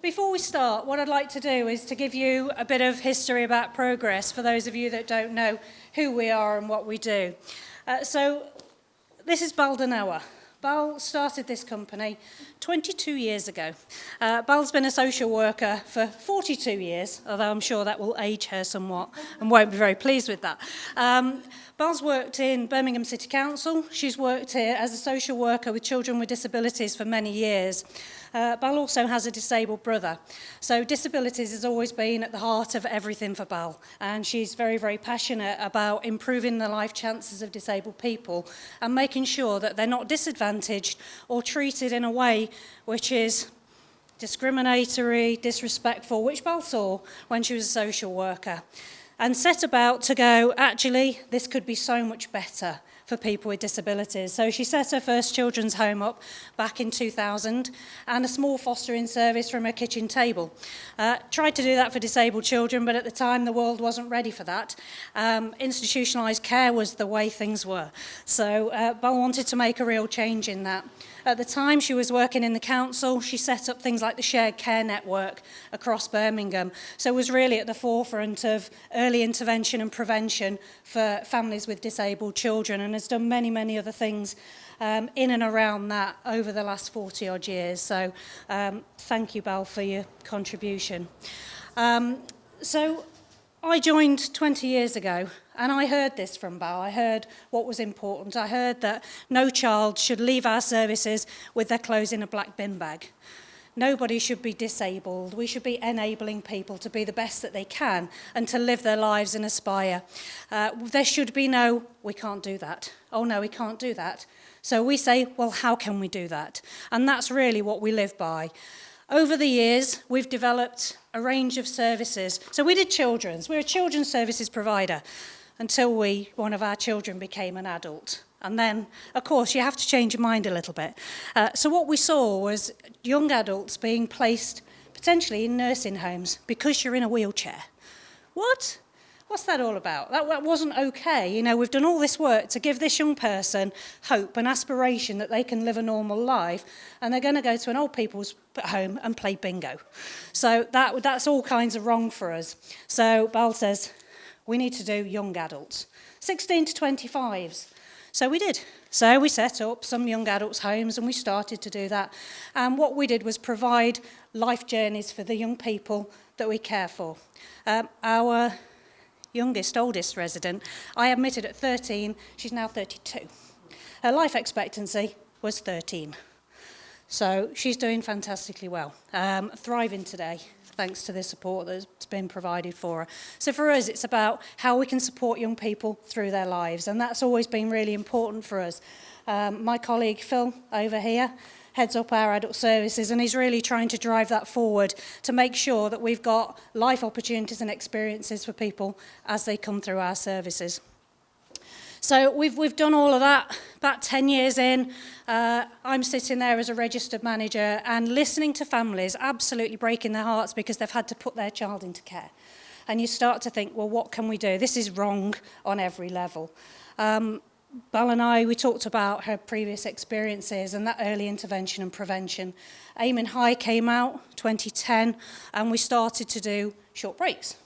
Before we start, what I'd like to do is to give you a bit of history about Progress for those of you that don't know who we are and what we do. So this is Bal Danoa. Bal started this company 22 years ago. Bal's been a social worker for 42 years, although I'm sure that will age her somewhat and won't be very pleased with that. Bal's worked in Birmingham City Council. She's worked here as a social worker with children with disabilities for many years. Bal also has a disabled brother. So disabilities has always been at the heart of everything for Bal. And she's very, very passionate about improving the life chances of disabled people and making sure that they're not disadvantaged or treated in a way which is discriminatory, disrespectful, which Bal saw when she was a social worker. And set about to go, actually, this could be so much better for people with disabilities. So she set her first children's home up back in 2000 and a small fostering service from her kitchen table. Tried to do that for disabled children, but at the time the world wasn't ready for that. Institutionalised care was the way things were. So Bal wanted to make a real change in that. At the time she was working in the council, she set up things like the shared care network across Birmingham. So was really at the forefront of early intervention and prevention for families with disabled children, and has done many, many other things in and around that over the last 40 odd years. So thank you, Bal, for your contribution. So I joined 20 years ago, and I heard this from Bal. I heard what was important. I heard that no child should leave our services with their clothes in a black bin bag. Nobody should be disabled. We should be enabling people to be the best that they can and to live their lives and aspire. There should be no, we can't do that. Oh no, we can't do that. So we say, well, how can we do that? And that's really what we live by. Over the years, we've developed a range of services. So we did children's. We're a children's services provider until one of our children became an adult. And then, of course, you have to change your mind a little bit. So what we saw was young adults being placed potentially in nursing homes because you're in a wheelchair. What? What's that all about? That wasn't okay. You know, we've done all this work to give this young person hope and aspiration that they can live a normal life, and they're going to go to an old people's home and play bingo. So that's all kinds of wrong for us. So Bal says, we need to do young adults, 16 to 25s. So we did. So we set up some young adults' homes and we started to do that. And what we did was provide life journeys for the young people that we care for. Our oldest resident, I admitted at 13, she's now 32. Her life expectancy was 13. So she's doing fantastically well, thriving today, thanks to the support that's been provided for her. So for us, it's about how we can support young people through their lives, and that's always been really important for us. My colleague Phil over here heads up our adult services, and he's really trying to drive that forward to make sure that we've got life opportunities and experiences for people as they come through our services. So we've done all of that. About 10 years in, I'm sitting there as a registered manager and listening to families absolutely breaking their hearts because they've had to put their child into care. And you start to think, well, what can we do? This is wrong on every level. Bal and I, we talked about her previous experiences and that early intervention and prevention. Aiming High came out 2010, and we started to do short breaks.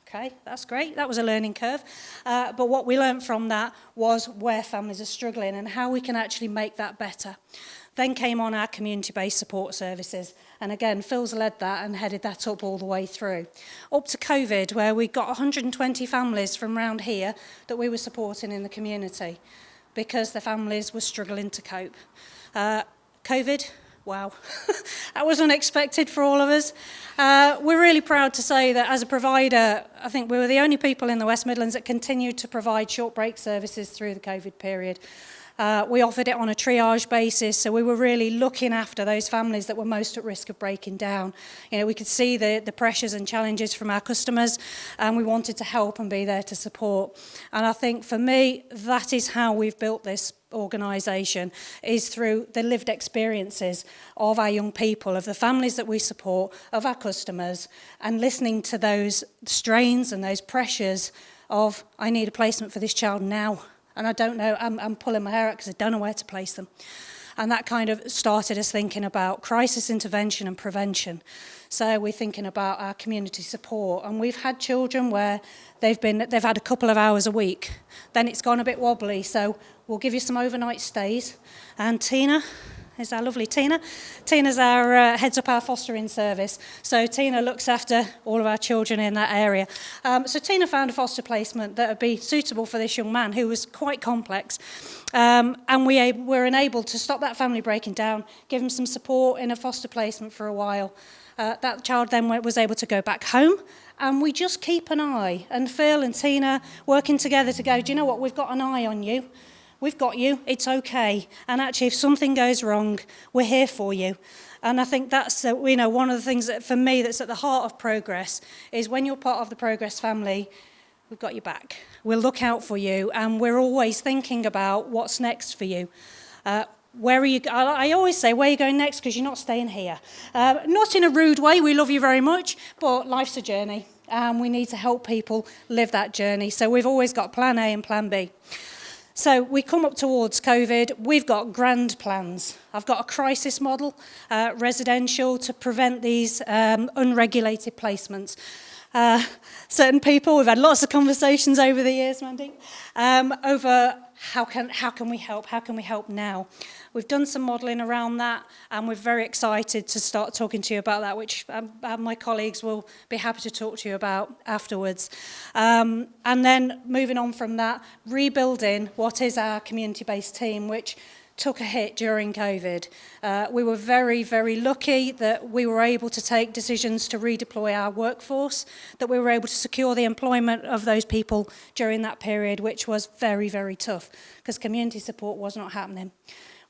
Okay, that's great. That was a learning curve. But what we learned from that was where families are struggling and how we can actually make that better. Then came on our community-based support services. And again, Phil's led that and headed that up all the way through. Up to COVID, where we got 120 families from around here that we were supporting in the community because the families were struggling to cope. COVID, wow, that was unexpected for all of us. We're really proud to say that as a provider, I think we were the only people in the West Midlands that continued to provide short break services through the COVID period. We offered it on a triage basis, so we were really looking after those families that were most at risk of breaking down. You know, we could see the pressures and challenges from our customers, and we wanted to help and be there to support. And I think for me, that is how we've built this organisation, is through the lived experiences of our young people, of the families that we support, of our customers, and listening to those strains and those pressures of, I need a placement for this child now. And I don't know, I'm pulling my hair out because I don't know where to place them. And that kind of started us thinking about crisis intervention and prevention. So we're thinking about our community support, and we've had children where they've had a couple of hours a week. Then it's gone a bit wobbly, so we'll give you some overnight stays. And Tina is our lovely Tina. Tina's our heads up our fostering service. So Tina looks after all of our children in that area. So Tina found a foster placement that would be suitable for this young man who was quite complex. And we were enabled to stop that family breaking down, give him some support in a foster placement for a while. That child then was able to go back home, and we just keep an eye. And Phil and Tina working together to go, do you know what, we've got an eye on you. We've got you, it's okay. And actually, if something goes wrong, we're here for you. And I think that's one of the things that, for me, that's at the heart of Progress, is when you're part of the Progress family, we've got your back. We'll look out for you, and we're always thinking about what's next for you. Where are you? I always say, where are you going next? Because you're not staying here. Not in a rude way, we love you very much, but life's a journey, and we need to help people live that journey. So we've always got plan A and plan B. So we come up towards COVID, we've got grand plans. I've got a crisis model, residential, to prevent these unregulated placements. Certain people, we've had lots of conversations over the years, Mandy, over how can we help now? We've done some modelling around that, and we're very excited to start talking to you about that, which my colleagues will be happy to talk to you about afterwards. And then moving on from that, rebuilding what is our community-based team, which took a hit during COVID. We were very, very lucky that we were able to take decisions to redeploy our workforce, that we were able to secure the employment of those people during that period, which was very, very tough, because community support was not happening.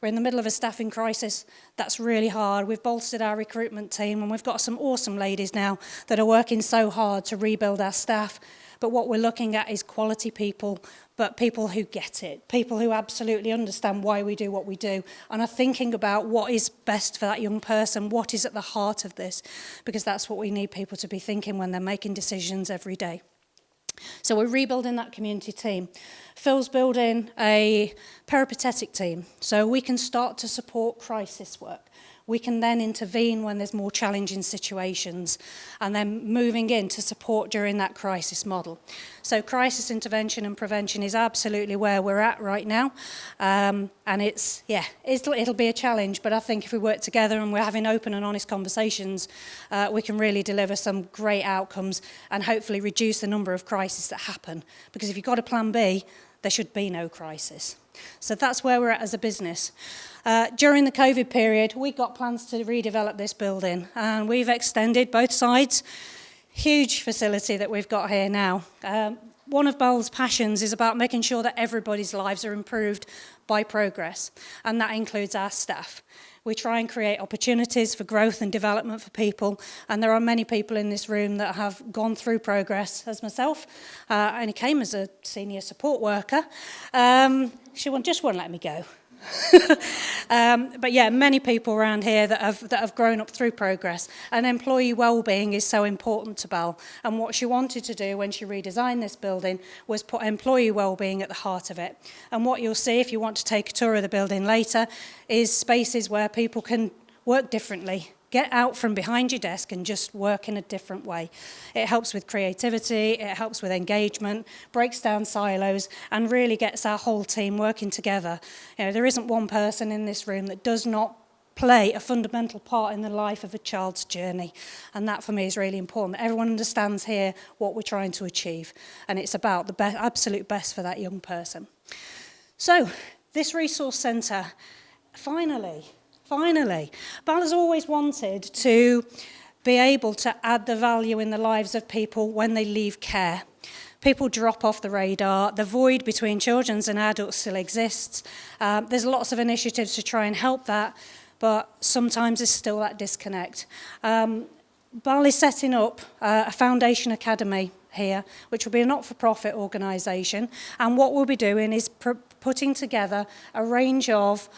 We're in the middle of a staffing crisis. That's really hard. We've bolstered our recruitment team, and we've got some awesome ladies now that are working so hard to rebuild our staff. But what we're looking at is quality people, but people who get it, people who absolutely understand why we do what we do, and are thinking about what is best for that young person, what is at the heart of this, because that's what we need people to be thinking when they're making decisions every day. So we're rebuilding that community team. Phil's building a peripatetic team, so we can start to support crisis work. We can then intervene when there's more challenging situations, and then moving in to support during that crisis model. So crisis intervention and prevention is absolutely where we're at right now. And it'll be a challenge, but I think if we work together and we're having open and honest conversations, we can really deliver some great outcomes and hopefully reduce the number of crises that happen. Because if you've got a plan B, there should be no crisis. So that's where we're at as a business. During the COVID period, we got plans to redevelop this building, and we've extended both sides. Huge facility that we've got here now. One of Bal's passions is about making sure that everybody's lives are improved by Progress, and that includes our staff. We try and create opportunities for growth and development for people, and there are many people in this room that have gone through Progress, as myself. I only came as a senior support worker. She just wouldn't let me go. But yeah, many people around here that have grown up through Progress, and employee well-being is so important to Bal. And what she wanted to do when she redesigned this building was put employee well-being at the heart of it. And what you'll see if you want to take a tour of the building later is spaces where people can work differently. Get out from behind your desk and just work in a different way. It helps with creativity, it helps with engagement, breaks down silos, and really gets our whole team working together. You know, there isn't one person in this room that does not play a fundamental part in the life of a child's journey. And that for me is really important. Everyone understands here what we're trying to achieve, and it's about the absolute best for that young person. So, this resource centre, finally, Bal has always wanted to be able to add the value in the lives of people when they leave care. People drop off the radar. The void between children and adults still exists. There's lots of initiatives to try and help that, but sometimes there's still that disconnect. Bal is setting up a foundation academy here, which will be a not-for-profit organisation, and what we'll be doing is putting together a range of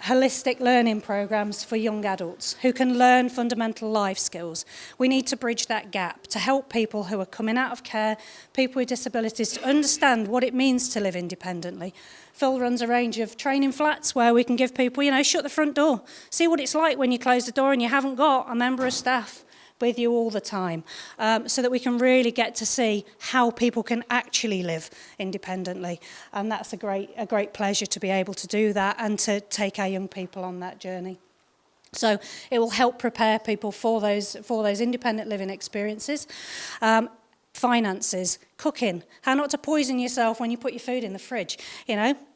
holistic learning programs for young adults who can learn fundamental life skills. We need to bridge that gap to help people who are coming out of care, people with disabilities, to understand what it means to live independently. Phil runs a range of training flats where we can give people, shut the front door, see what it's like when you close the door and you haven't got a member of staff with you all the time, so that we can really get to see how people can actually live independently. And that's a great pleasure to be able to do that and to take our young people on that journey. So it will help prepare people for those independent living experiences. Finances, cooking, how not to poison yourself when you put your food in the fridge,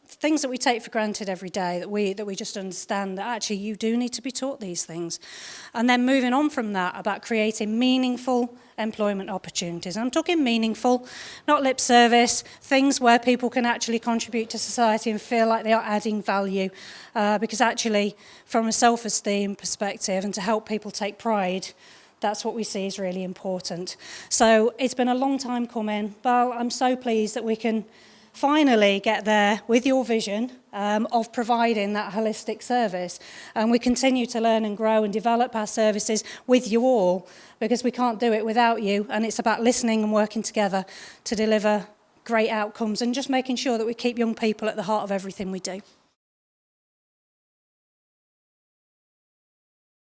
things that we take for granted every day, that we just understand that actually you do need to be taught these things. And then moving on from that, about creating meaningful employment opportunities. And I'm talking meaningful, not lip service, things where people can actually contribute to society and feel like they are adding value. Because actually, from a self-esteem perspective and to help people take pride, that's what we see is really important. So it's been a long time coming, but I'm so pleased that we can finally get there with your vision of providing that holistic service. And we continue to learn and grow and develop our services with you all, because we can't do it without you. And it's about listening and working together to deliver great outcomes and just making sure that we keep young people at the heart of everything we do.